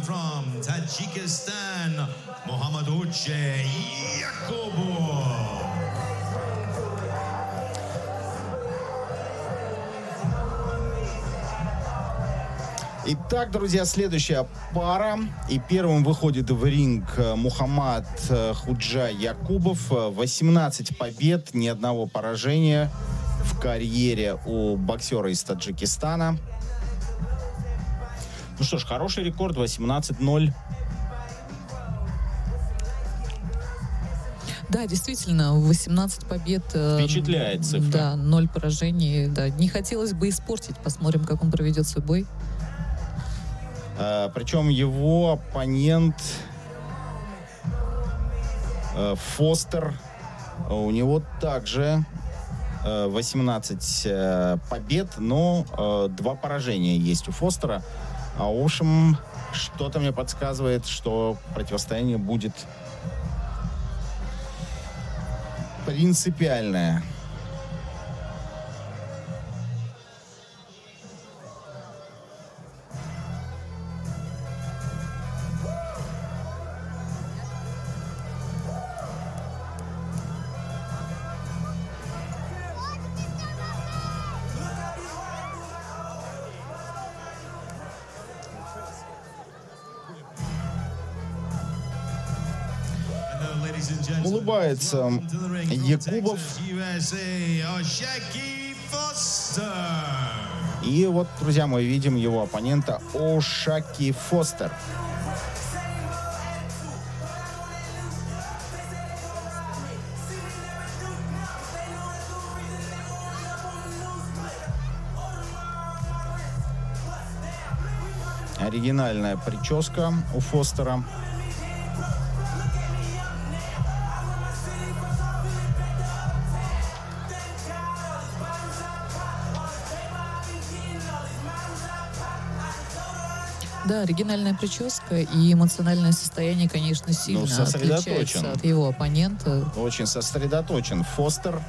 From Tajikistan, Muhammadouche Yakubov. Итак, друзья, следующая пара. И первым выходит в ринг Мухаммад Худжа Якубов. 18 побед, ни одного поражения в карьере у боксера из Таджикистана. Ну что ж, хороший рекорд, 18-0. Да, действительно, 18 побед. Впечатляет цифра. Да, 0 поражений. Да, не хотелось бы испортить. Посмотрим, как он проведет свой бой. Причем его оппонент Фостер, у него также 18 побед, но 2 поражения есть у Фостера. А в общем, что-то мне подсказывает, что противостояние будет принципиальное. Улыбается Якубов. И вот, друзья, мы видим его оппонента Ошаки Фостер. Оригинальная прическа у Фостера. Да, оригинальная прическа и эмоциональное состояние, конечно, сильно отличается от его оппонента. Очень сосредоточен Фостер.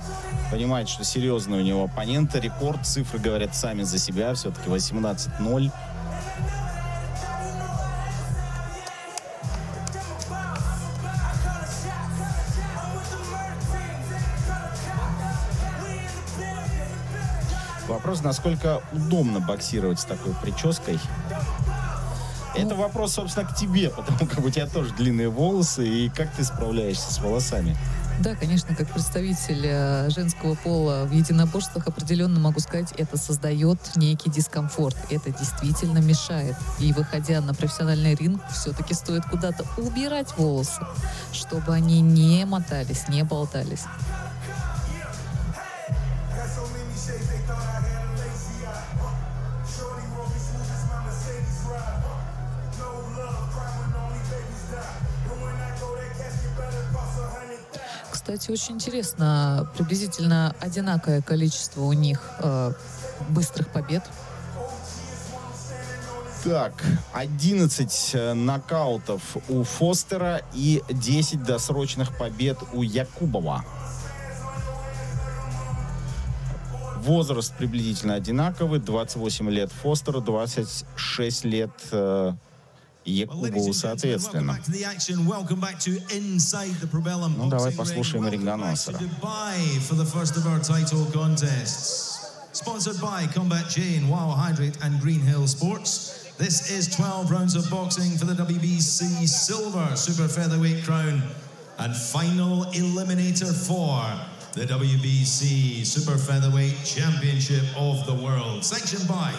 Понимает, что серьезный у него оппонент. Рекорд, цифры говорят сами за себя. Все-таки 18-0. Вопрос, насколько удобно боксировать с такой прической. Это вопрос, собственно, к тебе, потому как у тебя тоже длинные волосы, и как ты справляешься с волосами? Да, конечно, как представитель женского пола в единоборствах определенно могу сказать, это создает некий дискомфорт. Это действительно мешает. И выходя на профессиональный ринг, все-таки стоит куда-то убирать волосы, чтобы они не мотались, не болтались. Кстати, очень интересно, приблизительно одинаковое количество у них быстрых побед. Так, 11 нокаутов у Фостера и 10 досрочных побед у Якубова. Возраст приблизительно одинаковый, 28 лет Фостеру, 26 лет Якубову, соответственно. Ну, давай послушаем рингоносера. Sponsored by Combat Chain, Wow Hydrate and Green Hill Sports. This is 12 rounds of boxing for the WBC Silver Super Featherweight Crown and final eliminator for the WBC Super Featherweight Championship of the World. Sanctioned by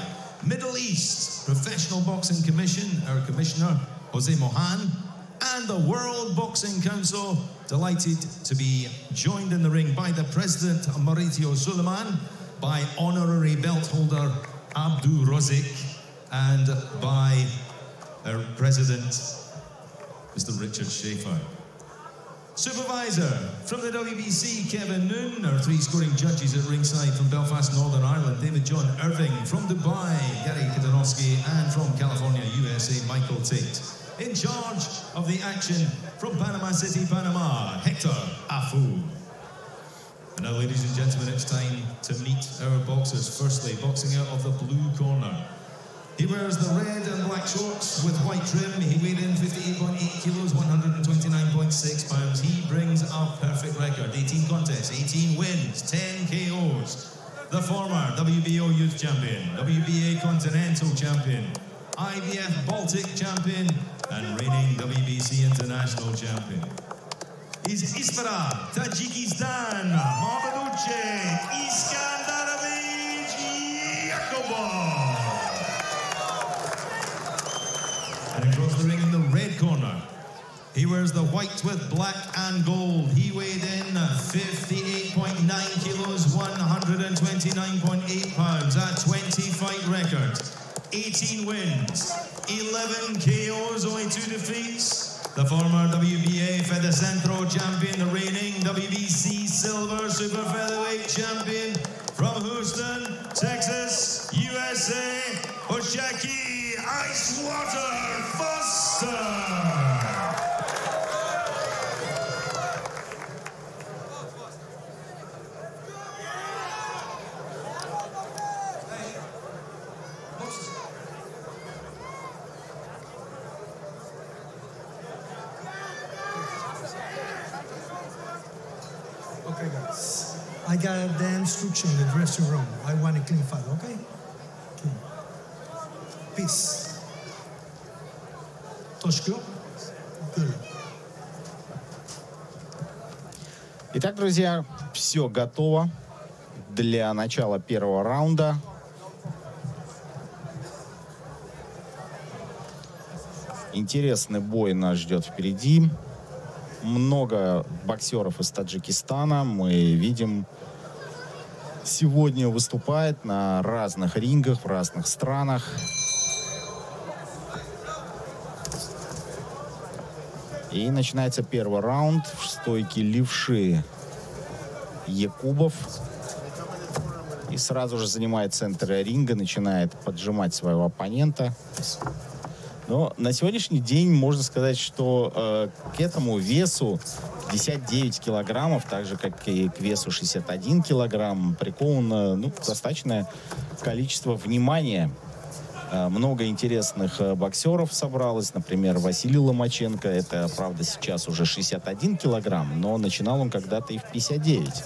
Middle East Professional Boxing Commission, our Commissioner, Jose Mohan, and the World Boxing Council. Delighted to be joined in the ring by the President, Mauricio Suleiman, by Honorary Belt Holder, Abdul Rozik, and by our President, Mr. Richard Schaefer. Supervisor from the WBC, Kevin Noon. Our 3 scoring judges at ringside from Belfast, Northern Ireland, David John Irving. From Dubai, Gary Kadanowski. And from California, USA, Michael Tate. In charge of the action from Panama City, Panama, Hector Afu. And now, ladies and gentlemen, it's time to meet our boxers. Firstly, boxing out of the blue corner, He wears the red and black shorts with white trim. He weighed in 58.8 kilos, 129.6 pounds. He brings a perfect record. 18 contests, 18 wins, 10 KOs. The former WBO Youth Champion, WBA Continental Champion, IBF Baltic Champion, and reigning WBC International Champion. He's Ispara, Tajikistan, Mahmuduche, Iskandarovich Yakubov. And across the ring in the red corner, he wears the white with black and gold. He weighed in 58.9 kilos, 129.8 pounds, a 20-fight record. 18 wins, 11 KOs, only 2 defeats. The former WBA Fedecentro champion, the reigning WBC Silver Super Featherweight champion from Houston, Texas, USA, Oshaki Icewater Foster. Okay, guys. I got the instruction in the dressing room. I want a clean fight, okay? Okay. Peace. Точка. Good. Итак, друзья, все готово для начала первого раунда. Интересный бой нас ждет впереди. Много боксеров из Таджикистана мы видим сегодня выступает на разных рингах в разных странах. И начинается первый раунд в стойке левши Якубов. И сразу же занимает центр ринга, начинает поджимать своего оппонента. Но на сегодняшний день можно сказать, что к этому весу 59 килограммов, так же, как и к весу 61 килограмм, приковано достаточное количество внимания. Много интересных боксеров собралось. Например, Василий Ломаченко. Это, правда, сейчас уже 61 килограмм, но начинал он когда-то и в 59.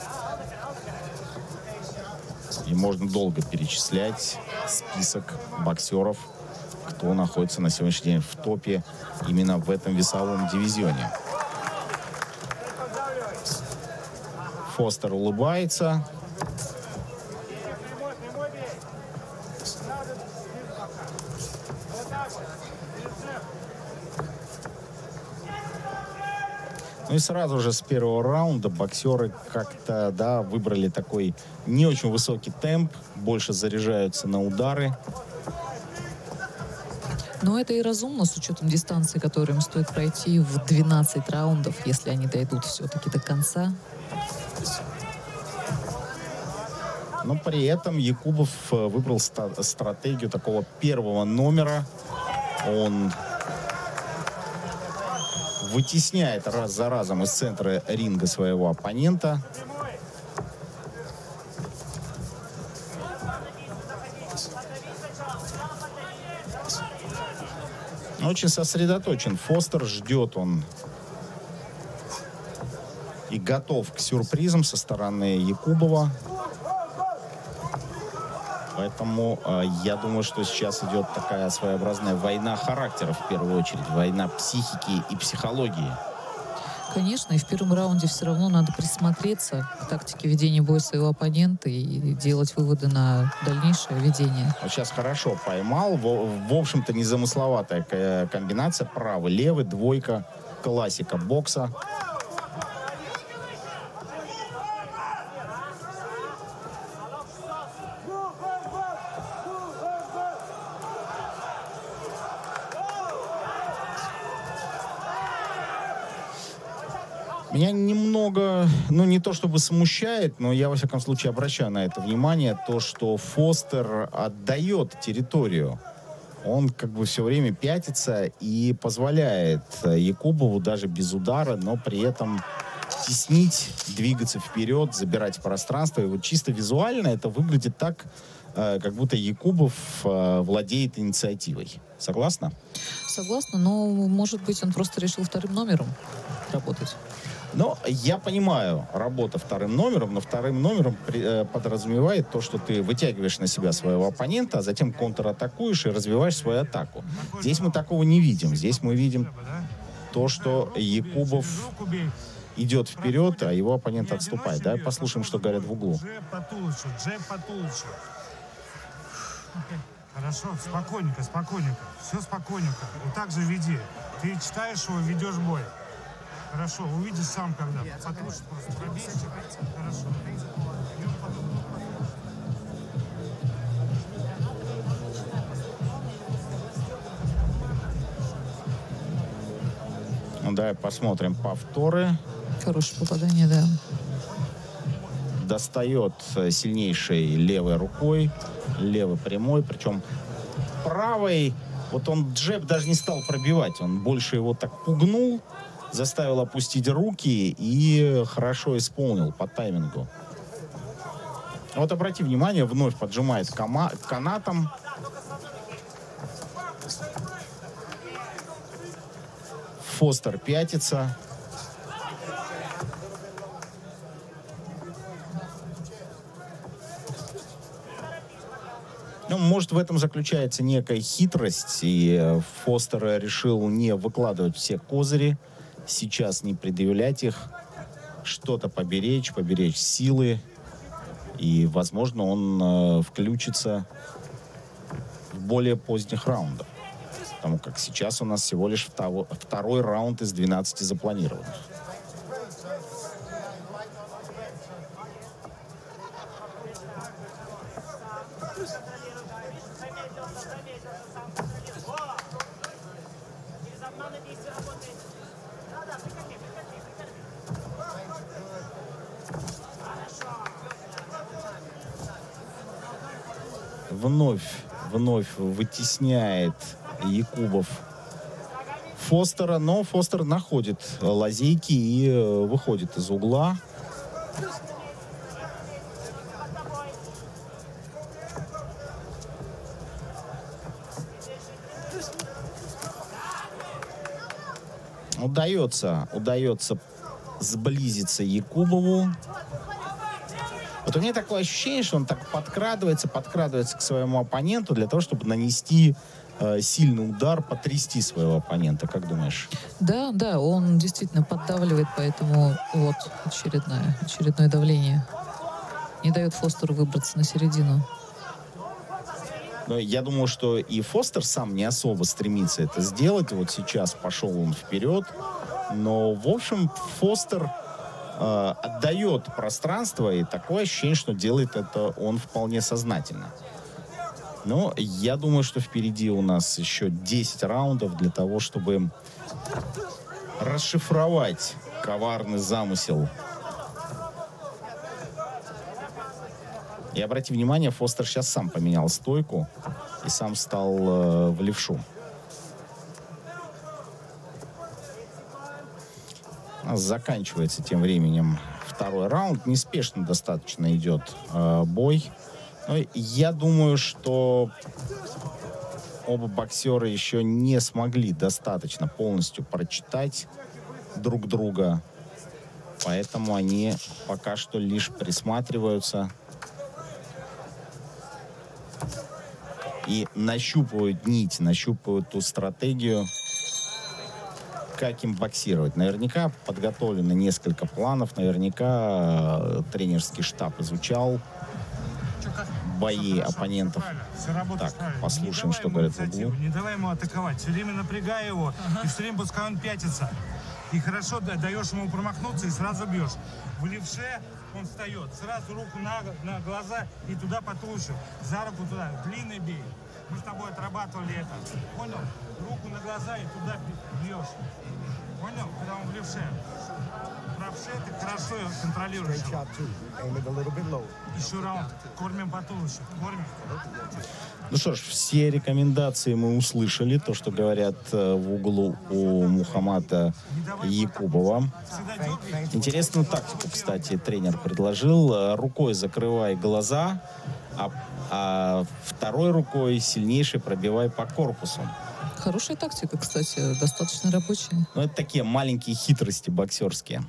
И можно долго перечислять список боксеров, кто находится на сегодняшний день в топе именно в этом весовом дивизионе. Фостер улыбается. Ну и сразу же с первого раунда боксеры как-то, выбрали такой не очень высокий темп, больше заряжаются на удары. Но это и разумно, с учетом дистанции, которую им стоит пройти в 12 раундов, если они дойдут все-таки до конца. Но при этом Якубов выбрал стратегию такого первого номера. Он вытесняет раз за разом из центра ринга своего оппонента. Очень сосредоточен Фостер, ждет он и готов к сюрпризам со стороны Якубова. Поэтому я думаю, что сейчас идет такая своеобразная война характеров, в первую очередь, война психики и психологии. Конечно, и в первом раунде все равно надо присмотреться к тактике ведения боя своего оппонента и делать выводы на дальнейшее ведение. Вот сейчас хорошо поймал. В общем-то, незамысловатая комбинация. Правый, левый, двойка. Классика бокса. Меня немного, не то чтобы смущает, но я, во всяком случае, обращаю на это внимание, то, что Фостер отдает территорию. Он все время пятится и позволяет Якубову даже без удара, но при этом теснить, двигаться вперед, забирать пространство. И вот чисто визуально это выглядит так, как будто Якубов владеет инициативой. Согласна? Согласна, но, может быть, он просто решил вторым номером работать. Но я понимаю, работа вторым номером, но вторым номером подразумевает то, что ты вытягиваешь на себя своего оппонента, а затем контратакуешь и развиваешь свою атаку. Здесь мы такого не видим. Здесь мы видим то, что Якубов идет вперед, а его оппонент отступает. Давай послушаем, что говорят в углу. Хорошо, спокойненько, спокойненько. Все спокойненько. Вот так же веди. Ты читаешь его, ведешь бой. Хорошо, увидишь сам когда. Послушай просто, пробейся. Хорошо. Ну, давай посмотрим повторы. Хорошее попадание, да. Достает сильнейшей левой рукой, левой прямой, причем правой. Вот он джеб даже не стал пробивать, он больше его так пугнул, заставил опустить руки и хорошо исполнил по таймингу. Вот обрати внимание, вновь поджимает канатом. Фостер пятится. Ну, может, в этом заключается некая хитрость, и Фостер решил не выкладывать все козыри, сейчас не предъявлять их, что-то поберечь силы, и, возможно, он включится в более поздних раундах, потому как сейчас у нас всего лишь второй раунд из 12 запланированных. Вновь вытесняет Якубов Фостера, но Фостер находит лазейки и выходит из угла. Удается сблизиться Якубову. Вот у меня такое ощущение, что он так подкрадывается к своему оппоненту для того, чтобы нанести сильный удар, потрясти своего оппонента. Как думаешь? Да, он действительно поддавливает, поэтому вот очередное давление. Не дает Фостеру выбраться на середину. Но я думаю, что и Фостер сам не особо стремится это сделать. Вот сейчас пошел он вперед. Но, в общем, Фостер отдает пространство, и такое ощущение, что делает это он вполне сознательно. Но я думаю, что впереди у нас еще 10 раундов для того, чтобы расшифровать коварный замысел. И обрати внимание, Фостер сейчас сам поменял стойку и сам стал в левшу. У нас заканчивается тем временем второй раунд. Неспешно достаточно идет бой. Но я думаю, что оба боксера еще не смогли достаточно полностью прочитать друг друга. Поэтому они пока что лишь присматриваются и нащупывают нить, нащупывают ту стратегию, как им боксировать. Наверняка подготовлено несколько планов, наверняка тренерский штаб изучал бои оппонентов. Так, послушаем, что говорят в углу. Не давай ему атаковать, все время напрягай его, и все время пускай он пятится. И хорошо даешь ему промахнуться и сразу бьешь. В левше он встает, сразу руку на глаза и туда по туловищу, за руку туда, длинный бей. Мы с тобой отрабатывали это. Понял? Руку на глаза и туда бьешь. Понял? Когда он в левше. Правше ты хорошо его контролируешь. Straight chop too. Aim it a little bit lower. Еще раунд. Кормим по туловищу. Кормим. Ну что ж, все рекомендации мы услышали. То, что говорят в углу у Мухаммада Якубова. Всегда дергай. Интересную тактику, кстати, тренер предложил. Рукой закрывай глаза, а второй рукой сильнейший пробивай по корпусу. Хорошая тактика, кстати, достаточно рабочая. Ну, это такие маленькие хитрости боксерские.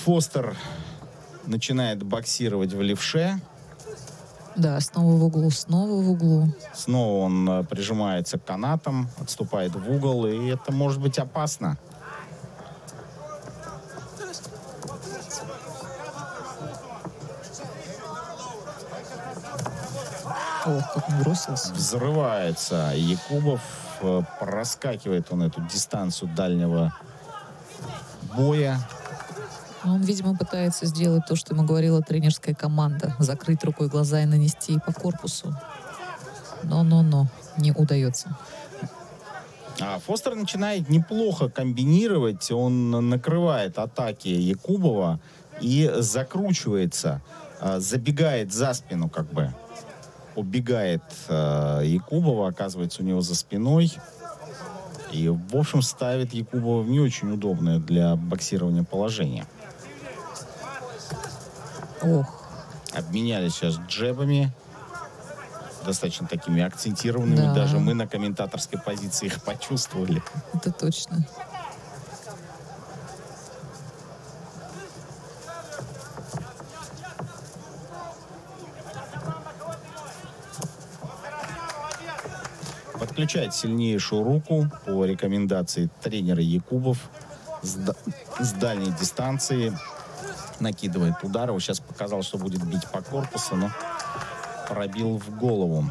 Фостер начинает боксировать в левше. Да, снова в углу, снова в углу. Снова он прижимается к канатам, отступает в угол, и это может быть опасно. Ох, как он бросился. Взрывается Якубов, проскакивает он эту дистанцию дальнего боя. Он, видимо, пытается сделать то, что ему говорила тренерская команда. Закрыть рукой глаза и нанести по корпусу. Но, не удается. А Фостер начинает неплохо комбинировать. Он накрывает атаки Якубова и закручивается, забегает за спину как бы. Убегает Якубова, оказывается у него за спиной. И, в общем, ставит Якубова в не очень удобное для боксирования положение. Ох, Обменялись сейчас джебами. Достаточно такими акцентированными. Да. Даже мы на комментаторской позиции их почувствовали. это точно. Подключает сильнейшую руку по рекомендации тренера Якубов с дальней дистанции. Накидывает удар. Вот сейчас показал, что будет бить по корпусу, но пробил в голову.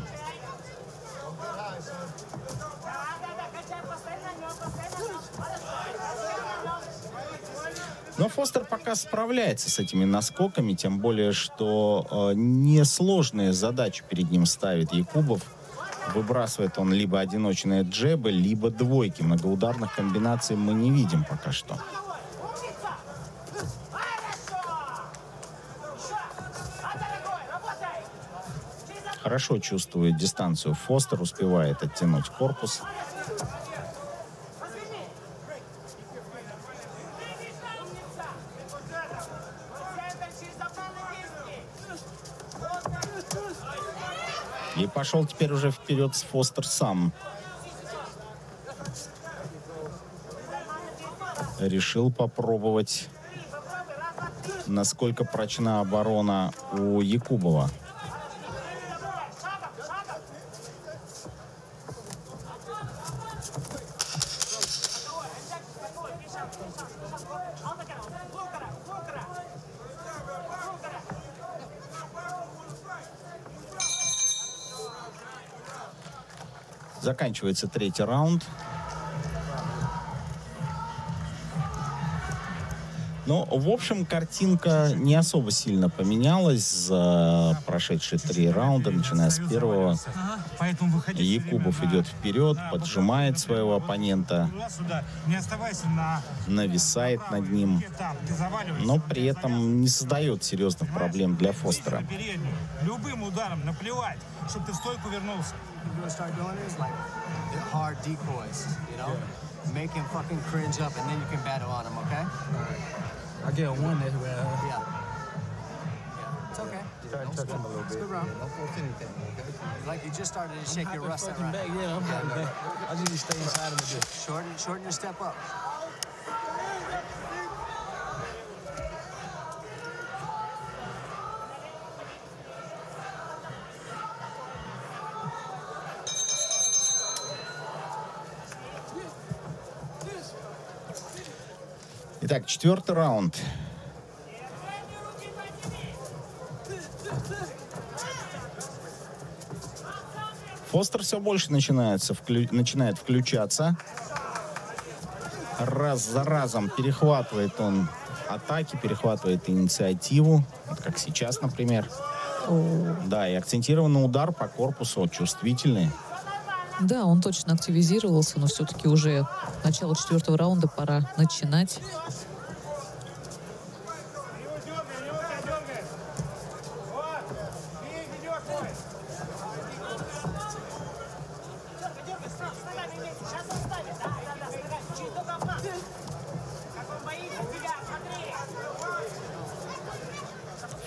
Но Фостер пока справляется с этими наскоками, тем более, что несложные задачи перед ним ставит Якубов. Выбрасывает он либо одиночные джебы, либо двойки. Многоударных комбинаций мы не видим пока что. Хорошо чувствует дистанцию Фостер, успевает оттянуть корпус. И пошел теперь уже вперед с Фостер сам. Решил попробовать, насколько прочна оборона у Якубова. Заканчивается третий раунд. Но, в общем, картинка не особо сильно поменялась за прошедшие 3 раунда, начиная с первого. Поэтому выходи Якубов идет вперед, поджимает своего оппонента, туда-сюда. Не оставайся нависает над ним, там. Ты заваливайся. но при этом не создает серьезных проблем для Фостера. На переднюю. Любым ударом наплевать, чтобы ты в стойку вернулся. You're gonna start doing is like the hard decoys, you know? Make him fucking cringe up, and then you can battle on him, okay? I get one this way. Yeah. Yeah. It's okay. Try to touch him a little It's bit. good round. Don't force anything, okay? Like you just started to shake your rust out, Fucking back, right? yeah, I'm back, back. I just need to stay inside him a bit. Shorten your step up. Итак, 4-й раунд. Фостер все больше начинает включаться. Раз за разом перехватывает он атаки, перехватывает инициативу, вот как сейчас, например. Да, и акцентированный удар по корпусу, вот, чувствительный. Да, он точно активизировался, но все-таки уже начало 4-го раунда, пора начинать.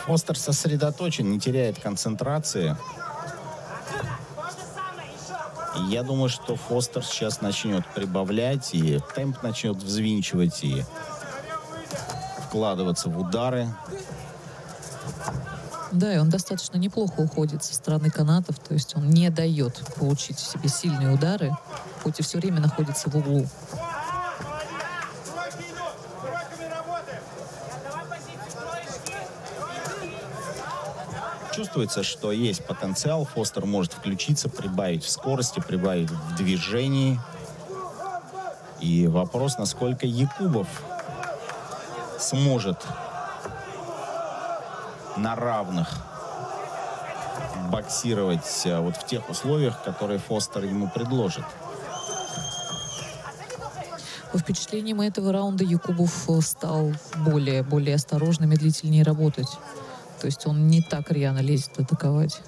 Фостер сосредоточен, не теряет концентрации. И я думаю, что Фостер сейчас начнет прибавлять, и темп начнет взвинчивать, и вкладываться в удары. Да, и он достаточно неплохо уходит со стороны канатов, то есть он не дает получить себе сильные удары, хоть и все время находится в углу. Чувствуется, что есть потенциал. Фостер может включиться, прибавить в скорости, прибавить в движении. И вопрос, насколько Якубов сможет на равных боксировать вот в тех условиях, которые Фостер ему предложит. По впечатлениям этого раунда Якубов стал более осторожно, медлительнее работать. То есть он не так рьяно лезет атаковать.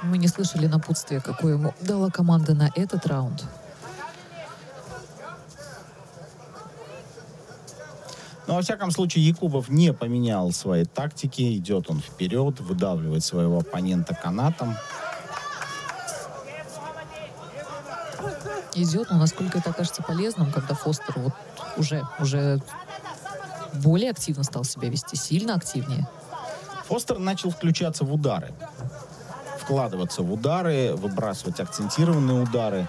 Мы не слышали напутствия, какое ему дала команда на этот раунд. Но, во всяком случае, Якубов не поменял свои тактики. Идет он вперед, выдавливает своего оппонента канатом. Идет, но насколько это окажется полезным, когда Фостер вот уже более активно стал себя вести, сильно активнее. Фостер начал включаться в удары. Вкладываться в удары, выбрасывать акцентированные удары.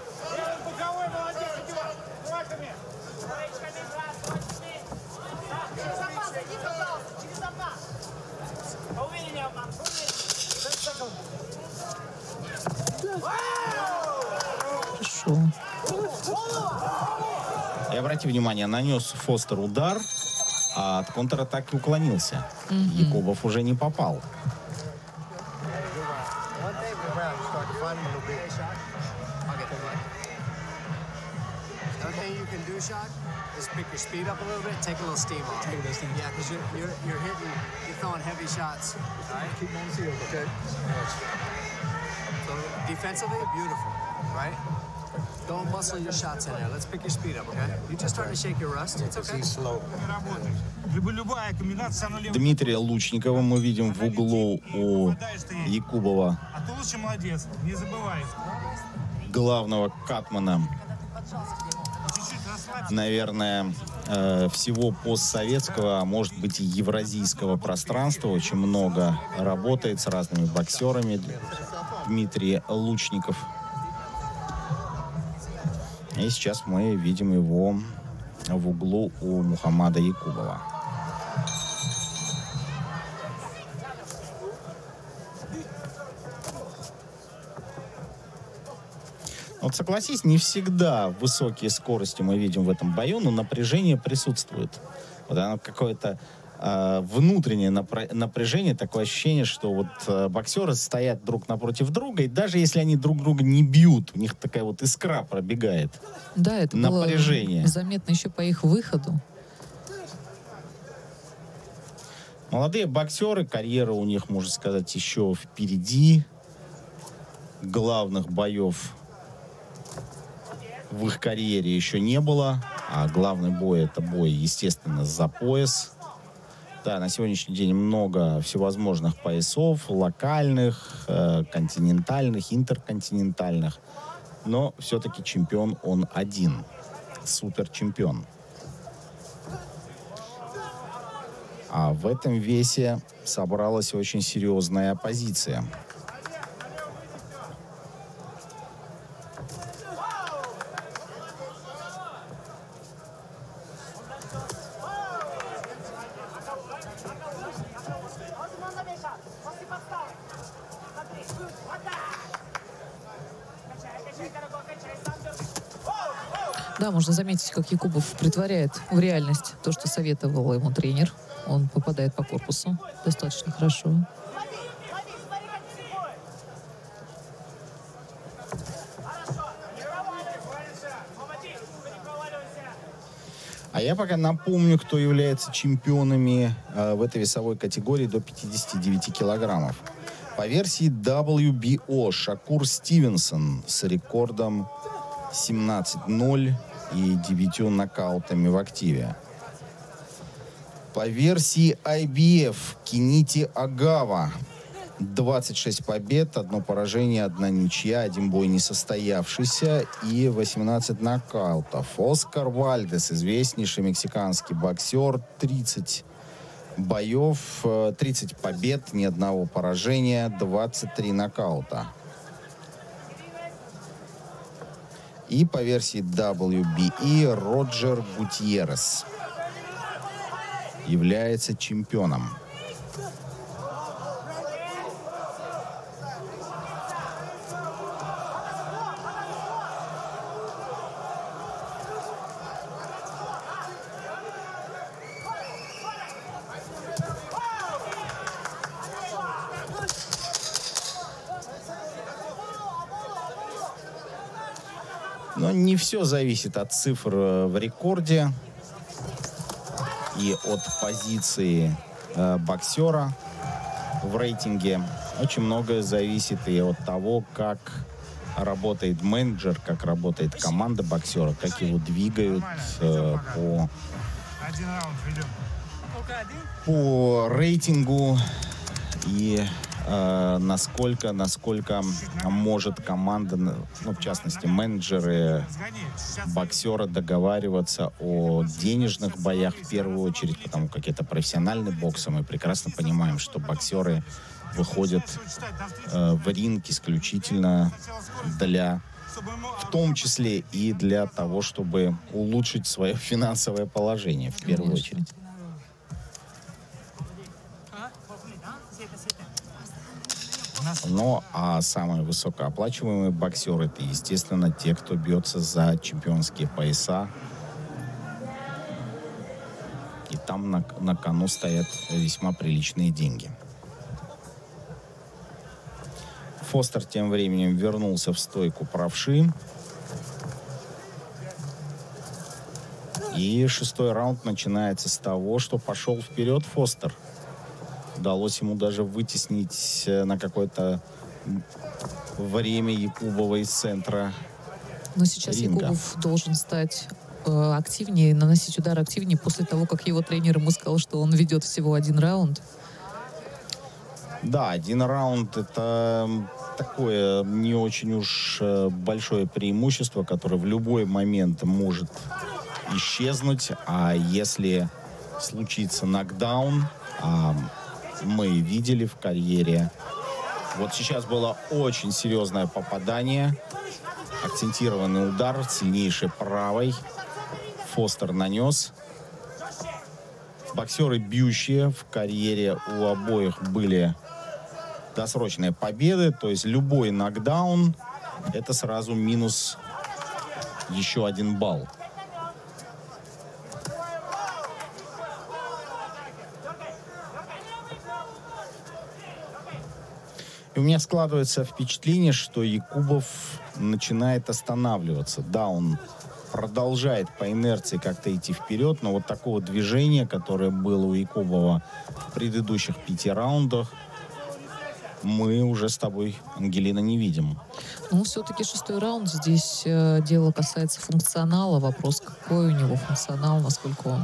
Хорошо. И обратите внимание, нанес Фостер удар, а от контратаки уклонился. Якубов уже не попал. Is pick your speed up a little bit, take a little steam off. Take a little steam. Yeah, because you're hitting, you're throwing heavy shots. All right. Keep on the field, okay? So defensively, beautiful, right? Don't muscle your shots in there. Let's pick your speed up, okay? You're just starting to shake your rust. It's okay. He's slow. Любая комбинация, она левой. Дмитрия Лучникова мы видим в углу у Якубова, А ты лучше молодец, не забывай. главного катмана, Чуть-чуть расслабься. наверное, всего постсоветского, а может быть и евразийского пространства. Очень много работает с разными боксерами Дмитрий Лучников. И сейчас мы видим его в углу у Мухаммада Якубова. Вот согласись, не всегда высокие скорости мы видим в этом бою, но напряжение присутствует. Вот оно какое-то внутреннее напряжение, такое ощущение, что вот боксеры стоят друг напротив друга, и даже если они друг друга не бьют, у них такая вот искра пробегает. Да, это Напряжение. было заметно еще по их выходу. Молодые боксеры, карьера у них, можно сказать, еще впереди. Главных боев в их карьере еще не было. А главный бой — это бой, естественно, за пояс. Да, на сегодняшний день много всевозможных поясов, локальных, континентальных, интерконтинентальных. Но все-таки чемпион он один. Суперчемпион. А в этом весе собралась очень серьезная оппозиция. Да, можно заметить, как Якубов притворяет в реальность то, что советовал ему тренер. Он попадает по корпусу достаточно хорошо. А я пока напомню, кто является чемпионами в этой весовой категории до 59 килограммов. По версии WBO Шакур Стивенсон с рекордом 17-0 и 9 нокаутами в активе. По версии IBF Кинити Агава 26 побед, 1 поражение, 1 ничья, 1 бой не состоявшийся и 18 нокаутов. Оскар Вальдес, известнейший мексиканский боксер, 30 боев, 30 побед, ни одного поражения, 23 нокаута. И по версии WBE Роджер Гутьеррес является чемпионом. Но не все зависит от цифр в рекорде и от позиции боксера в рейтинге. Очень многое зависит и от того, как работает менеджер, как работает команда боксера, как его двигают по рейтингу и насколько может команда, ну, в частности, менеджеры боксера договариваться о денежных боях в первую очередь, потому как это профессиональный бокс, и мы прекрасно понимаем, что боксеры выходят в ринг исключительно в том числе и для того, чтобы улучшить свое финансовое положение в первую очередь. Ну, а самые высокооплачиваемые боксеры — это, естественно, те, кто бьется за чемпионские пояса. И там на кону стоят весьма приличные деньги. Фостер тем временем вернулся в стойку правши. И 6-й раунд начинается с того, что пошел вперед Фостер. Удалось ему даже вытеснить на какое-то время Якубова из центра. Но сейчас ринга. Якубов должен стать активнее, наносить удар активнее после того, как его тренер ему сказал, что он ведет всего 1 раунд. Да, 1 раунд — это такое не очень уж большое преимущество, которое в любой момент может исчезнуть. А если случится нокдаун, мы видели в карьере. Вот сейчас было очень серьезное попадание. Акцентированный удар, сильнейший правой. Фостер нанес. Боксеры бьющие в карьере у обоих были досрочные победы. То есть любой нокдаун — это сразу минус еще 1 балл. И у меня складывается впечатление, что Якубов начинает останавливаться. Да, он продолжает по инерции как-то идти вперед, но вот такого движения, которое было у Якубова в предыдущих 5 раундах, мы уже с тобой, Ангелина, не видим. Ну, все-таки 6-й раунд. Здесь дело касается функционала. Вопрос, какой у него функционал, насколько он...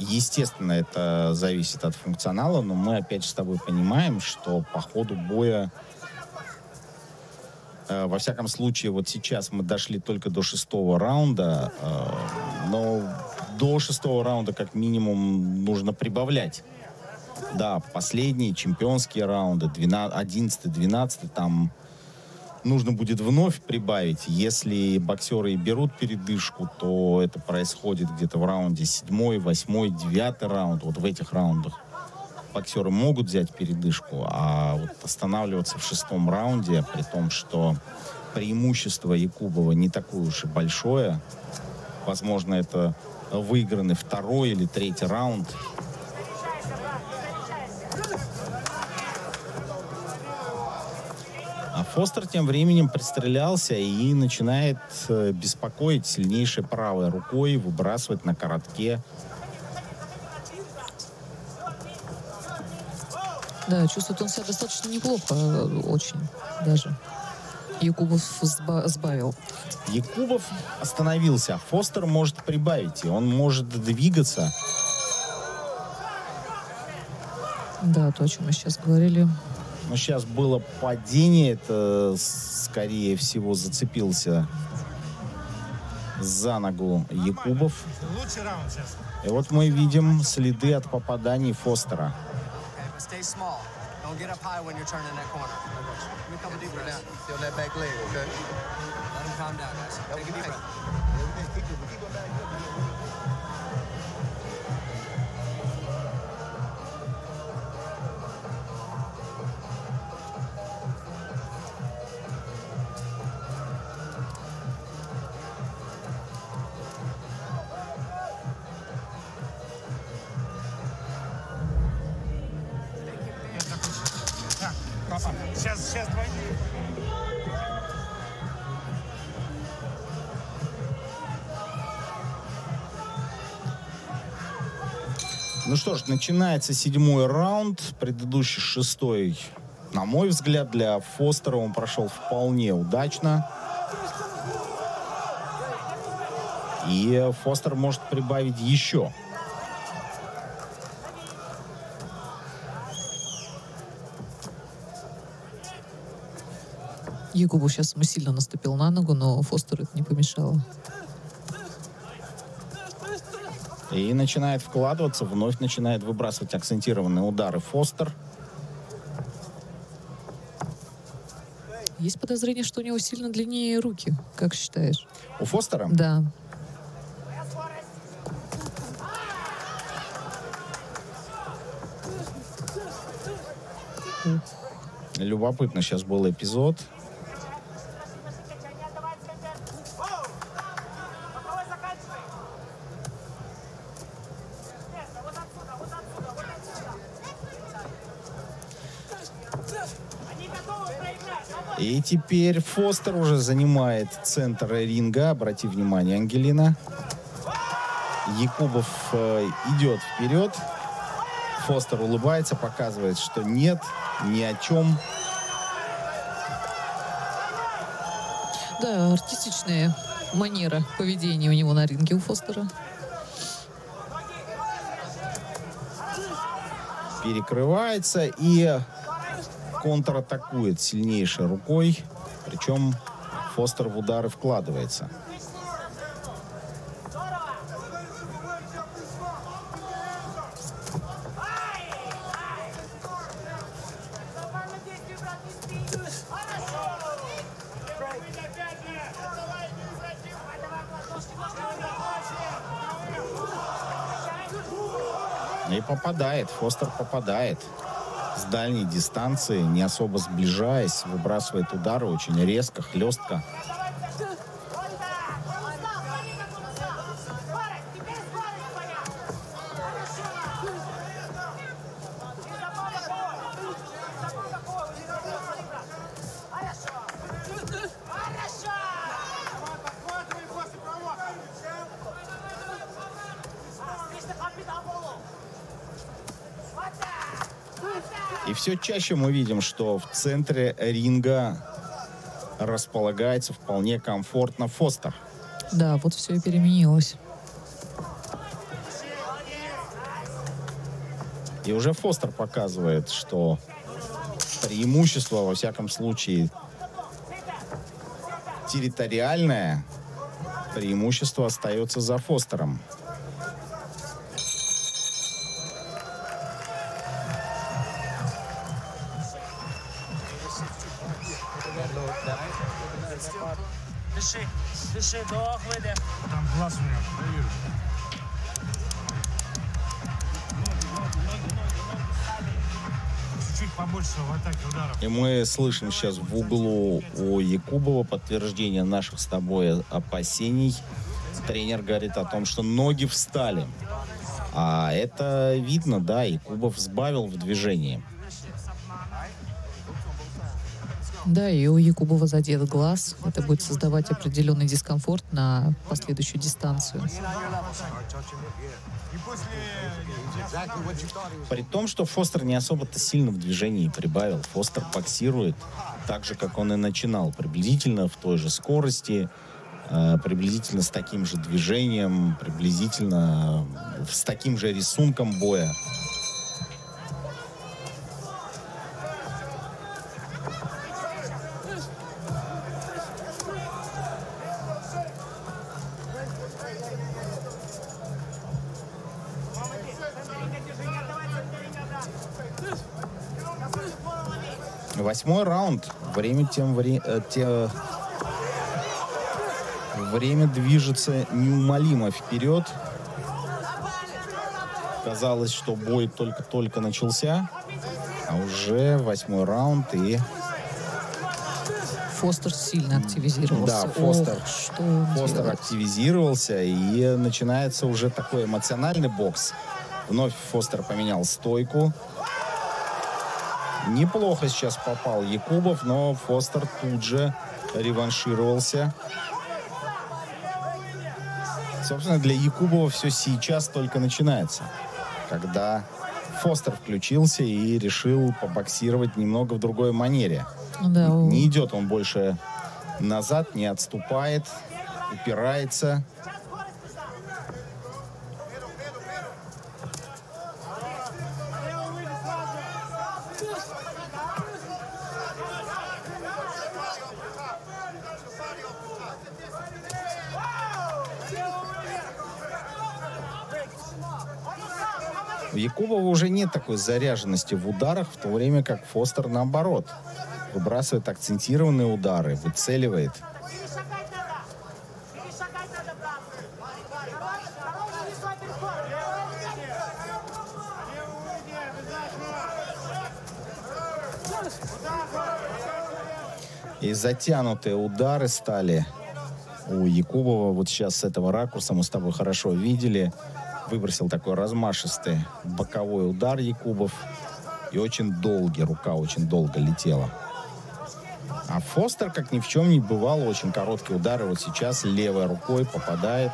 Естественно, это зависит от функционала, но мы опять же с тобой понимаем, что по ходу боя, во всяком случае, вот сейчас мы дошли только до 6-го раунда, но до 6-го раунда как минимум нужно прибавлять. Да, последние чемпионские раунды, 11-12, там нужно будет вновь прибавить. Если боксеры и берут передышку, то это происходит где-то в раунде 7-й, 8-й, 9-й раунд. Вот в этих раундах боксеры могут взять передышку, а вот останавливаться в 6-м раунде, при том, что преимущество Якубова не такое уж и большое. Возможно, это выигранный второй или третий раунд. А Фостер тем временем пристрелялся и начинает беспокоить сильнейшей правой рукой, выбрасывать на коротке. Да, чувствует он себя достаточно неплохо, очень даже. Якубов сбавил. Якубов остановился, а Фостер может прибавить, и он может двигаться. Да, то, о чем мы сейчас говорили. Но сейчас было падение, это, скорее всего, зацепился за ногу Якубов. Лучший раунд сейчас. И вот мы видим следы от попаданий Фостера. Okay, but stay small. Don't get up high when you're turning that corner. Give me a couple deep breaths. Stay on that back leg, okay? Let him calm down, guys. Take a deep breath. Так, папа, сейчас двойные. Ну что ж, начинается 7-й раунд. Предыдущий 6-й, на мой взгляд, для Фостера он прошел вполне удачно. И Фостер может прибавить еще. Якубов сейчас ему сильно наступил на ногу, но Фостеру это не помешало. И начинает вкладываться, вновь начинает выбрасывать акцентированные удары Фостер. Есть подозрение, что у него сильно длиннее руки. Как считаешь? У Фостера? Да. Любопытно сейчас был эпизод. И теперь Фостер уже занимает центр ринга. Обрати внимание, Ангелина. Якубов идет вперед. Фостер улыбается, показывает, что нет, ни о чем. Да, артистичная манера поведения у него на ринге у Фостера. Перекрывается и контратакует сильнейшей рукой. Причем Фостер в удары вкладывается. И попадает, Фостер попадает. С дальней дистанции, не особо сближаясь, выбрасывает удары очень резко, хлестко. И все чаще мы видим, что в центре ринга располагается вполне комфортно Фостер. Да, вот все и переменилось. И уже Фостер показывает, что преимущество, во всяком случае, территориальное преимущество остается за Фостером. Дыши, дыши, вдох, выдох. Там глаз у меня. Я вижу. Чуть-чуть побольше в атаке ударов. И мы слышим сейчас в углу у Якубова подтверждение наших с тобой опасений. Тренер говорит о том, что ноги встали. А это видно, да, Якубов сбавил в движении. Да, и у Якубова задет глаз. Это будет создавать определенный дискомфорт на последующую дистанцию. И после... При том, что Фостер не особо-то сильно в движении прибавил. Фостер боксирует так же, как он и начинал. Приблизительно в той же скорости, приблизительно с таким же движением, приблизительно с таким же рисунком боя. Восьмой раунд. Время движется неумолимо вперед. Казалось, что бой только-только начался, а уже восьмой раунд и... Фостер сильно активизировался. Да, Фостер Фостер активизировался, и начинается уже такой эмоциональный бокс. Вновь Фостер поменял стойку. Неплохо сейчас попал Якубов, но Фостер тут же реваншировался. Собственно, для Якубова все сейчас только начинается, когда Фостер включился и решил побоксировать немного в другой манере. Да, Не идет он больше назад, не отступает, упирается. У Якубова уже нет такой заряженности в ударах, в то время как Фостер, наоборот, выбрасывает акцентированные удары, выцеливает. И затянутые удары стали у Якубова. Вот сейчас с этого ракурса мы с тобой хорошо видели. Выбросил такой размашистый боковой удар Якубов. И очень долгий, рука очень долго летела. А Фостер, как ни в чем не бывало, очень короткие удары. Вот сейчас левой рукой попадает.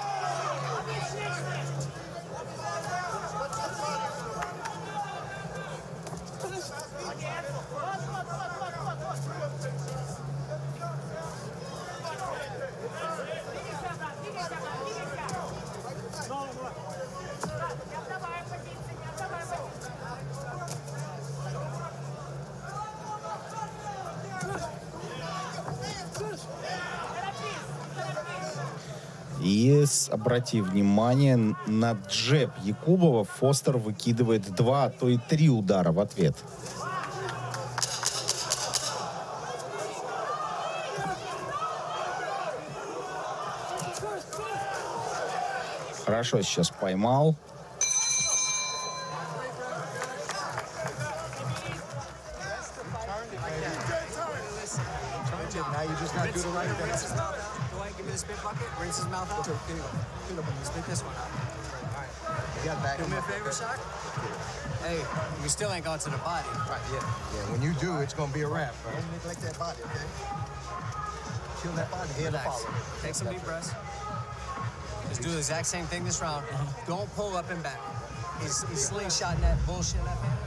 И обрати внимание, на джеб Якубова Фостер выкидывает 2, а то и 3 удара в ответ. Хорошо сейчас поймал. Spit bucket, rinse his mouth out. Spit this one out. All right. Do me a favor, Shaq. Hey, we still ain't gone to the body. Right, yeah. When you do, it's gonna be a wrap, bro. Don't neglect that body, okay? Kill that body, head to follow. Take some deep breaths. Just do the exact same thing this round. Don't pull up and back. He's slingshotting that bullshit left hand.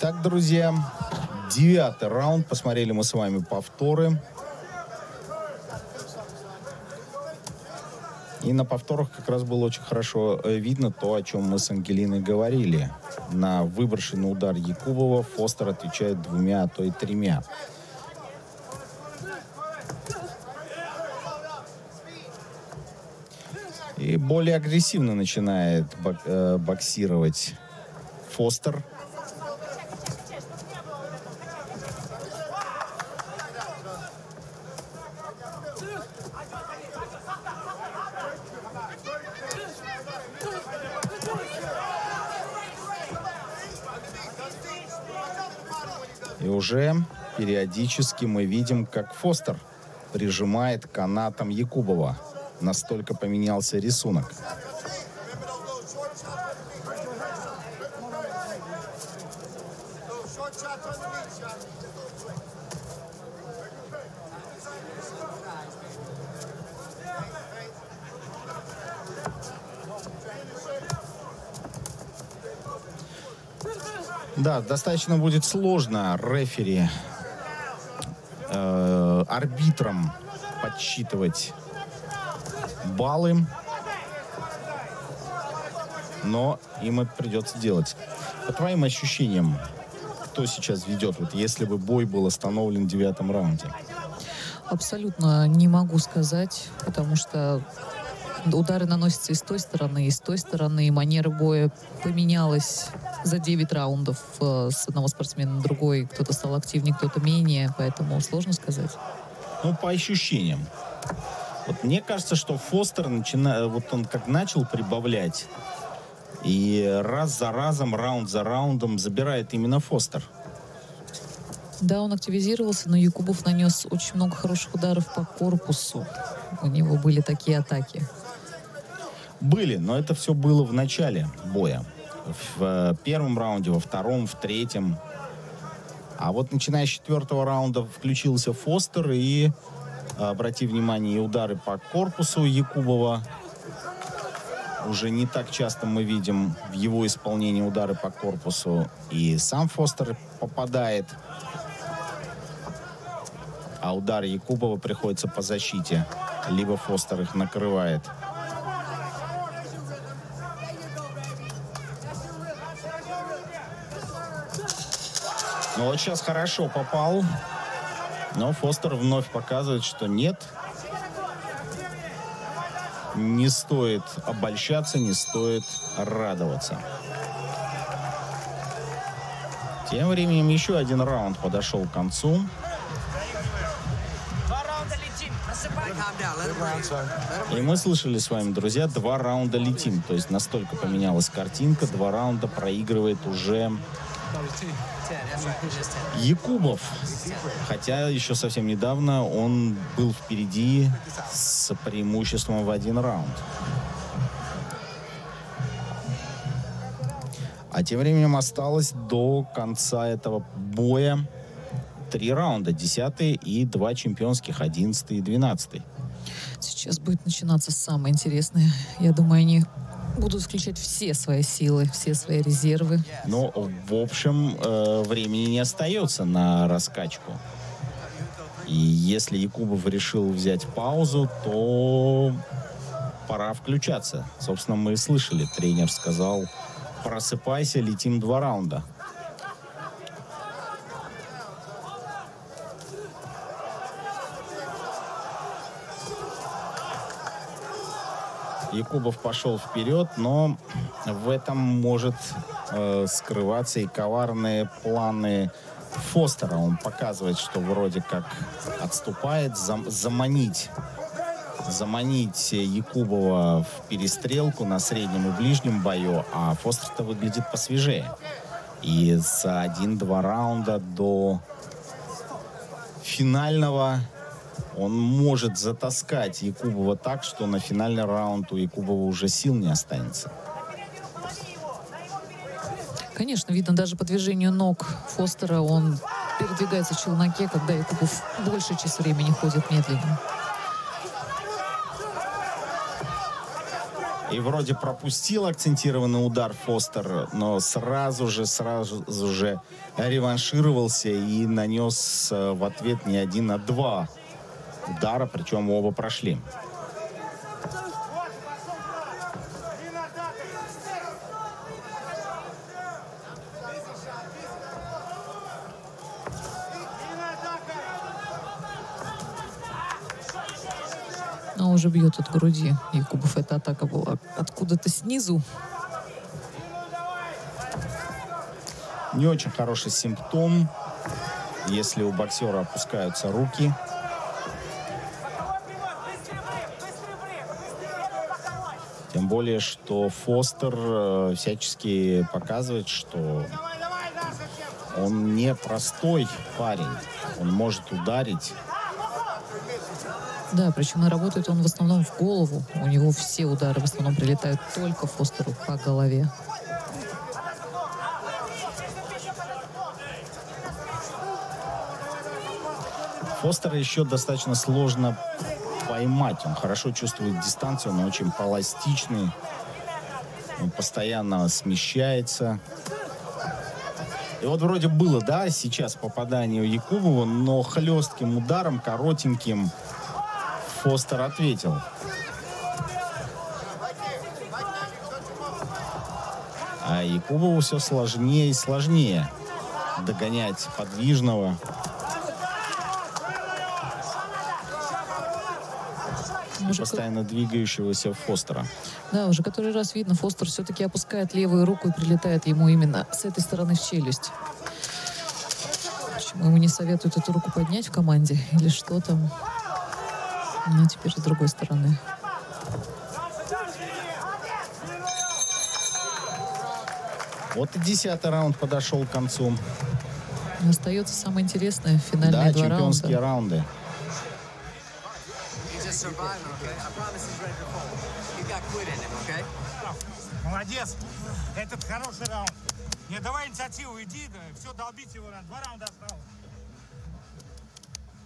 Итак, друзья, 9-й раунд. Посмотрели мы с вами повторы. И на повторах как раз было очень хорошо видно то, о чем мы с Ангелиной говорили. На выброшенный удар Якубова Фостер отвечает 2, а то и 3. И более агрессивно начинает боксировать Фостер. И уже периодически мы видим, как Фостер прижимает канатом Якубова. Настолько поменялся рисунок. Да, достаточно будет сложно рефери, арбитрам подсчитывать баллы, но им это придется делать. По твоим ощущениям, кто сейчас ведет, вот если бы бой был остановлен в 9-м раунде? Абсолютно не могу сказать, потому что удары наносятся и с той стороны, и с той стороны, и манера боя поменялась за 9 раундов с одного спортсмена на другой. Кто-то стал активнее, кто-то менее, поэтому сложно сказать. Ну, по ощущениям. Вот мне кажется, что Фостер, вот он как начал прибавлять, и раз за разом, раунд за раундом забирает именно Фостер. Да, он активизировался, но Якубов нанес очень много хороших ударов по корпусу. У него были такие атаки. Были, но это все было в начале боя. В первом раунде, во втором, в третьем. А вот начиная с 4-го раунда включился Фостер, и, обрати внимание, и удары по корпусу Якубова. Уже не так часто мы видим в его исполнении удары по корпусу. И сам Фостер попадает. А удары Якубова приходятся по защите. Либо Фостер их накрывает. Ну вот сейчас хорошо попал. Но Фостер вновь показывает, что нет. Не стоит обольщаться, не стоит радоваться. Тем временем еще один раунд подошел к концу. 2 раунда летим, просыпайся. И мы слышали с вами, друзья, 2 раунда летим. То есть настолько поменялась картинка. 2 раунда проигрывает уже Якубов. Хотя еще совсем недавно он был впереди с преимуществом в 1 раунд. А тем временем осталось до конца этого боя 3 раунда. 10-й и 2 чемпионских, 11-й и 12-й. Сейчас будет начинаться самое интересное. Я думаю, они будут включать все свои силы, все свои резервы. Но, в общем, времени не остается на раскачку. И если Якубов решил взять паузу, то пора включаться. Собственно, мы и слышали. Тренер сказал: просыпайся, летим 2 раунда. Якубов пошел вперед, но в этом может скрываться и коварные планы Фостера. Он показывает, что вроде как отступает, заманить Якубова в перестрелку на среднем и ближнем бою, а Фостер-то выглядит посвежее. И за 1-2 раунда до финального он может затаскать Якубова так, что на финальный раунд у Якубова уже сил не останется. Конечно, видно даже по движению ног Фостера. Он передвигается в челноке, когда Якубов большую часть времени ходит медленно. И вроде пропустил акцентированный удар Фостер, но сразу же реваншировался и нанес в ответ не 1, а 2 удара, причем оба прошли. Но уже бьет от груди Якубов. Эта атака была откуда-то снизу. Не очень хороший симптом, если у боксера опускаются руки. Тем более, что Фостер всячески показывает, что он не простой парень. Он может ударить. Да, причем и работает он в основном в голову. У него все удары в основном прилетают только Фостеру по голове. Фостера еще достаточно сложно поймать. Он хорошо чувствует дистанцию, он очень пластичный. Он постоянно смещается. И вот вроде было, да, сейчас попадание у Якубова, но хлестким ударом, коротеньким, Фостер ответил. А Якубову все сложнее и сложнее догонять подвижного. Постоянно двигающегося Фостера. Да, уже который раз видно, Фостер все-таки опускает левую руку и прилетает ему именно с этой стороны в челюсть. Почему ему не советуют эту руку поднять в команде? Или что там? Ну, теперь с другой стороны. Вот и 10-й раунд подошел к концу. Остается самое интересное, финальные два чемпионские раунды. Молодец. Этот хороший раунд. Не, давай инициативу, иди, да, все, долбить его. 2 раунда осталось.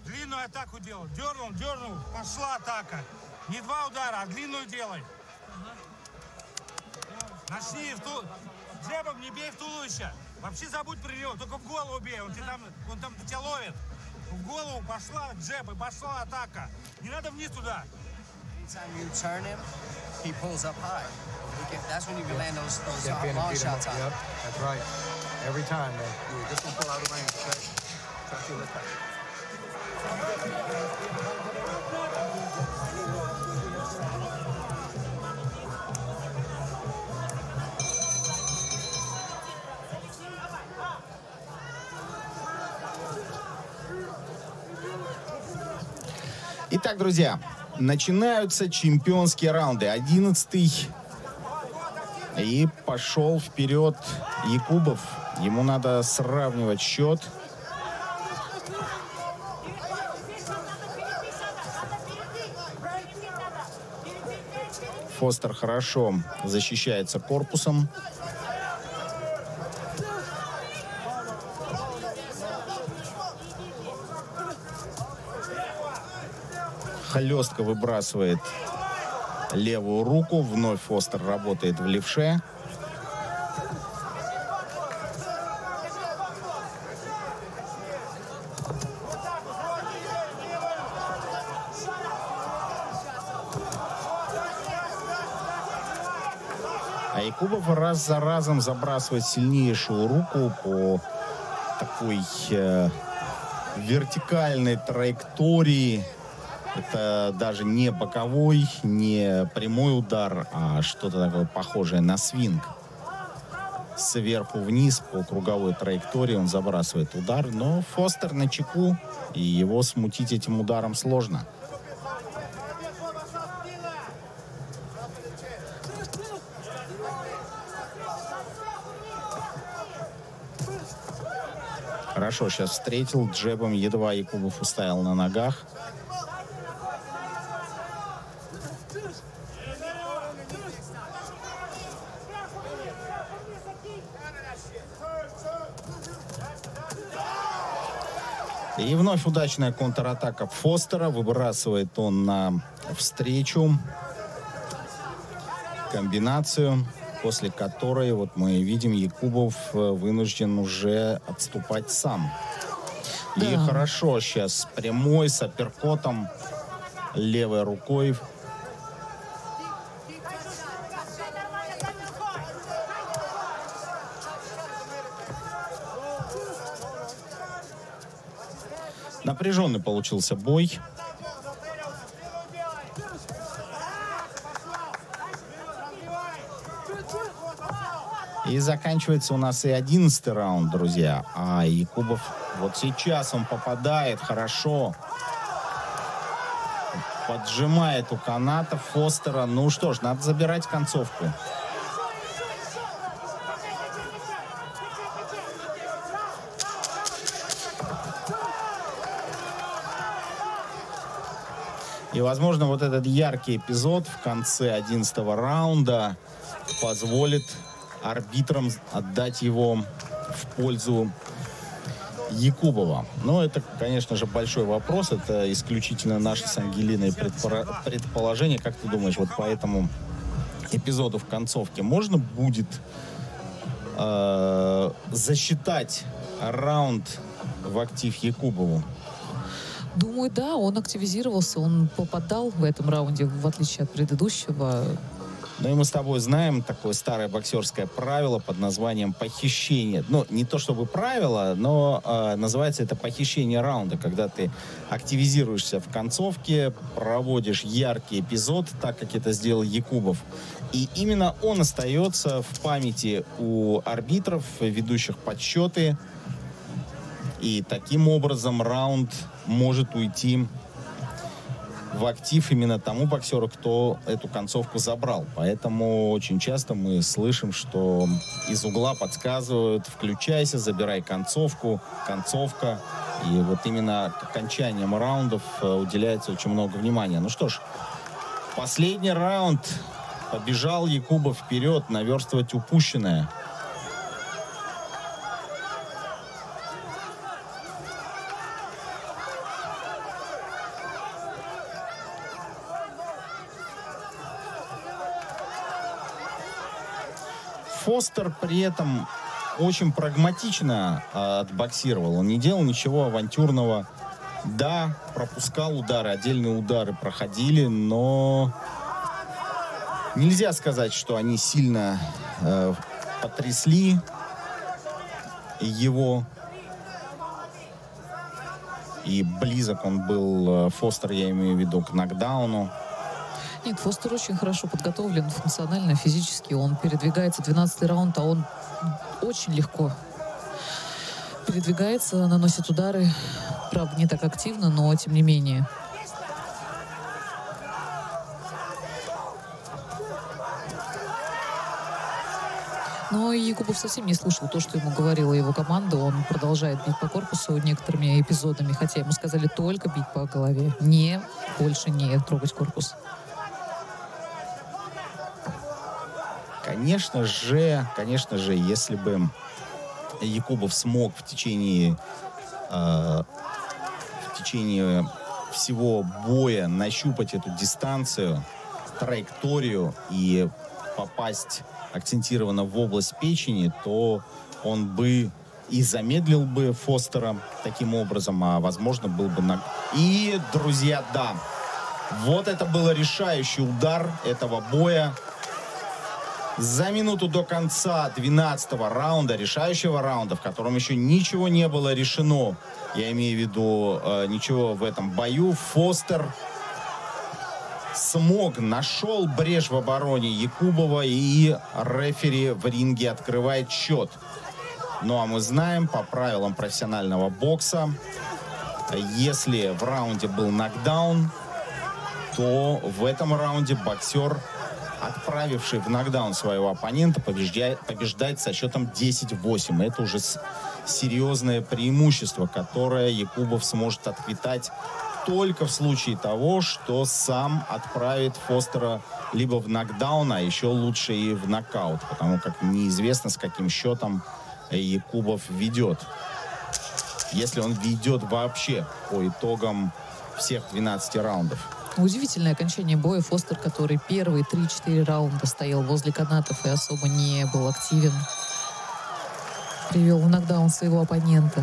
Длинную атаку делал. Дернул, пошла атака. Не 2 удара, а длинную делай. Начни джебом не бей в туловище. Вообще забудь про него, только в голову бей. Он там тебя ловит. В голову пошла джеб и пошла атака. Не надо вниз туда. He pulls up high. That's when you can land those long shots on. Yep, that's right. Every time, man. You just don't pull out of range, okay? Try to feel the pressure. Итак, друзья, начинаются чемпионские раунды. 11-й. И пошел вперед Якубов. Ему надо сравнивать счет. Фостер хорошо защищается корпусом. Хлестко выбрасывает левую руку. Вновь Фостер работает в левше. А Якубов раз за разом забрасывает сильнейшую руку по такой вертикальной траектории. Это даже не боковой, не прямой удар, а что-то такое похожее на свинг. Сверху вниз по круговой траектории он забрасывает удар, но Фостер на чеку, и его смутить этим ударом сложно. Хорошо, сейчас встретил джебом, едва Якубов устоял на ногах. И вновь удачная контратака Фостера. Выбрасывает он на встречу комбинацию, после которой, вот мы видим, Якубов вынужден уже отступать сам. Да. И хорошо сейчас прямой с апперкотом, левой рукой. Напряженный получился бой. И заканчивается у нас и 11-й раунд, друзья. А Якубов вот сейчас он попадает хорошо. Поджимает у каната Фостера. Ну что ж, надо забирать концовку. И, возможно, вот этот яркий эпизод в конце 11-го раунда позволит арбитрам отдать его в пользу Якубова. Но это, конечно же, большой вопрос. Это исключительно наше с Ангелиной предположение. Как ты думаешь, вот по этому эпизоду в концовке можно будет засчитать раунд в актив Якубову? Думаю, да, он активизировался, он попадал в этом раунде, в отличие от предыдущего. Ну и мы с тобой знаем такое старое боксерское правило под названием похищение. Ну, не то чтобы правило, но называется это похищение раунда, когда ты активизируешься в концовке, проводишь яркий эпизод, так как это сделал Якубов. И именно он остается в памяти у арбитров, ведущих подсчеты. И таким образом раунд может уйти в актив именно тому боксеру, кто эту концовку забрал. Поэтому очень часто мы слышим, что из угла подсказывают: включайся, забирай концовку, концовка. И вот именно к окончаниям раундов уделяется очень много внимания. Ну что ж, последний раунд. Побежал Якубов вперед, наверстывать упущенное. Фостер при этом очень прагматично отбоксировал. Он не делал ничего авантюрного. Да, пропускал удары, отдельные удары проходили, но нельзя сказать, что они сильно потрясли его. И близок он был, Фостер, я имею в виду, к нокдауну. Нет, Фостер очень хорошо подготовлен функционально, физически. Он передвигается, 12-й раунд, а он очень легко передвигается, наносит удары. Правда, не так активно, но тем не менее. Но Якубов совсем не слушал то, что ему говорила его команда. Он продолжает бить по корпусу некоторыми эпизодами, хотя ему сказали только бить по голове. Больше не трогать корпус. Конечно же, если бы Якубов смог в течение всего боя нащупать эту дистанцию, траекторию и попасть акцентированно в область печени, то он бы и замедлил бы Фостера таким образом, а возможно был бы на... И, друзья, да, вот это был решающий удар этого боя. За минуту до конца 12-го раунда, решающего раунда, в котором еще ничего не было решено, я имею в виду ничего в этом бою, Фостер нашел брешь в обороне Якубова, и рефери в ринге открывает счет. Ну а мы знаем, по правилам профессионального бокса, если в раунде был нокдаун, то в этом раунде боксер, отправивший в нокдаун своего оппонента, побеждает со счетом 10-8. Это уже серьезное преимущество, которое Якубов сможет отвитать только в случае того, что сам отправит Фостера либо в нокдаун, а еще лучше и в нокаут, потому как неизвестно, с каким счетом Якубов ведет. Если он ведет вообще по итогам всех 12 раундов. Удивительное окончание боя. Фостер, который первые 3-4 раунда стоял возле канатов и особо не был активен, привел в нокдаун своего оппонента.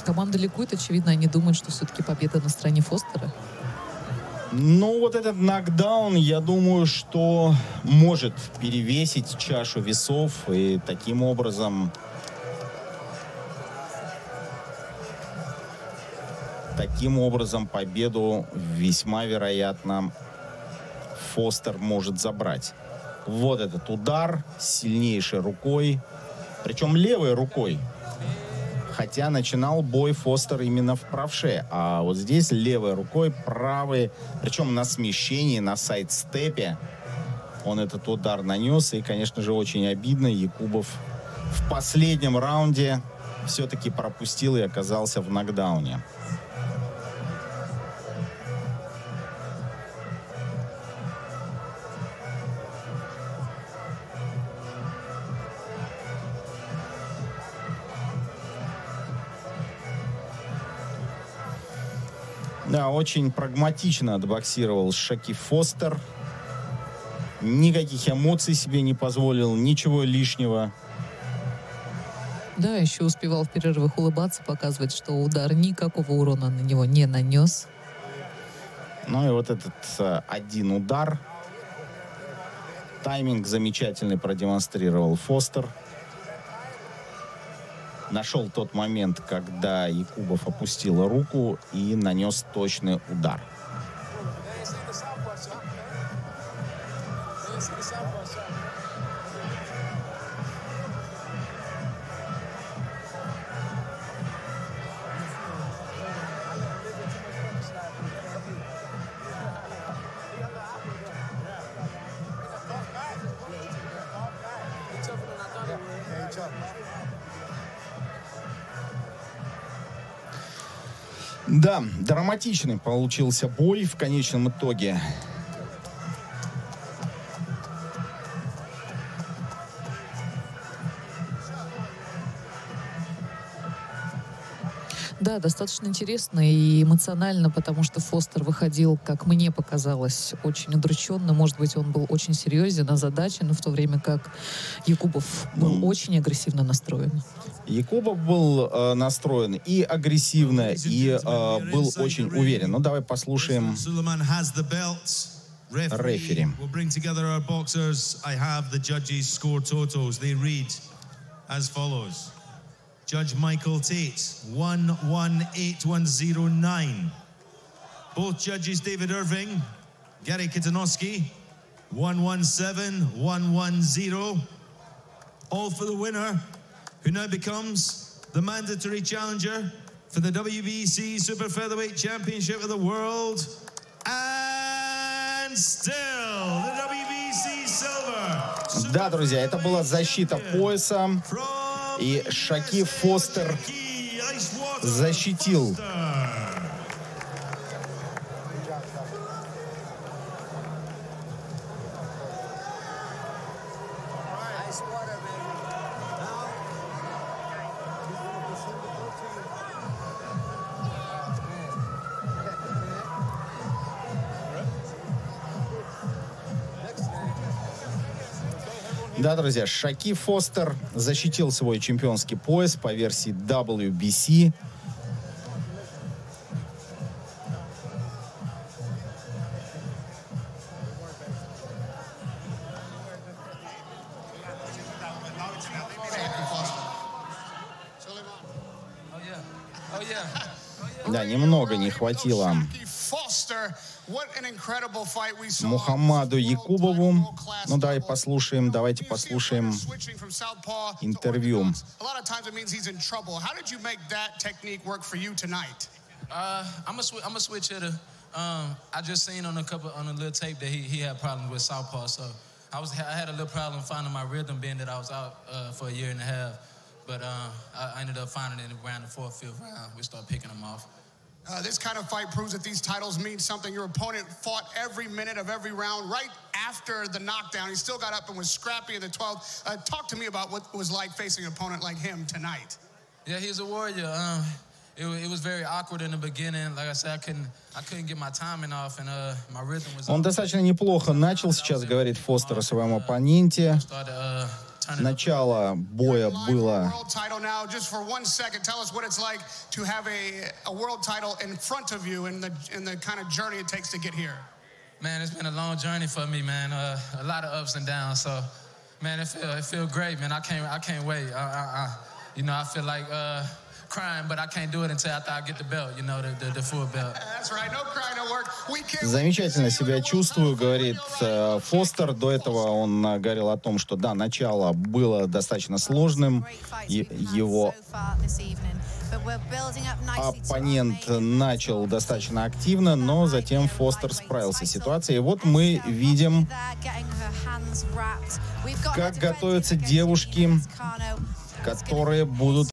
Команда ликует, очевидно, они думают, что все-таки победа на стороне Фостера. Ну, вот этот нокдаун, я думаю, что может перевесить чашу весов, и таким образом победу весьма вероятно Фостер может забрать. Вот этот удар сильнейшей рукой, причем левой рукой. Хотя начинал бой Фостер именно в правше. А вот здесь левой рукой, правой, причем на смещении, на сайдстепе он этот удар нанес. И, конечно же, очень обидно. Якубов в последнем раунде все-таки пропустил и оказался в нокдауне. Да, очень прагматично отбоксировал Шаки Фостер. Никаких эмоций себе не позволил, ничего лишнего. Да, еще успевал в перерывах улыбаться, показывать, что удар никакого урона на него не нанес. Ну и вот этот один удар. Тайминг замечательный продемонстрировал Фостер. Нашел тот момент, когда Якубов опустил руку и нанес точный удар. Да, драматичный получился бой в конечном итоге. Да, достаточно интересно и эмоционально, потому что Фостер выходил, как мне показалось, очень удрученно. Может быть, он был очень серьезен на задаче, но в то время как Якубов был очень агрессивно настроен. Якубов был настроен и агрессивно, и был очень уверен. Ну, давай послушаем рефери. Judge Michael Tate, 118,109. Both judges, David Irving, Gary Kitanowski, 117,110. All for the winner, who now becomes the mandatory challenger for the WBC Super Featherweight Championship of the World. And still, the WBC Silver. Да, друзья, это была защита пояса. И Шаки Фостер защитил Да, друзья, Шаки Фостер защитил свой чемпионский пояс по версии WBC. Да, немного не хватило Мухаммаду Якубову. Ну, давайте послушаем интервью. I'm a switch hitter. I just seen on a little tape that he had problems with southpaw, so I had a little problem finding my rhythm, being that I was out for a year and a half. But I ended up finding it around the 4th, 5th round. We started picking them off. This kind of fight proves that these titles mean something. Your opponent fought every minute of every round. Right after the knockdown, he still got up and was scrappy in the 12th. Talk to me about what it was like facing an opponent like him tonight. Yeah, he's a warrior. It was very awkward in the beginning. Like I said, I couldn't get my timing off, and my rhythm was. Он достаточно неплохо начал сейчас, говорит Фостер о своем оппоненте. Начало боя было... Just for 1 second, tell us what it's like to have a world title in front of you and the kind of journey it takes to get here. Man, it's been a long journey for me, man. A lot of ups and downs. So, man, it feel great, man. I can't wait. I feel like crying, but I can't do it until after I get the belt, you know, the full belt. That's right. No crying, no work. We can't. Замечательно себя чувствую, говорит Фостер. До этого он говорил о том, что да, начало было достаточно сложным. Его оппонент начал достаточно активно, но затем Фостер справился с ситуацией. И вот мы видим, как готовятся девушки, которые будут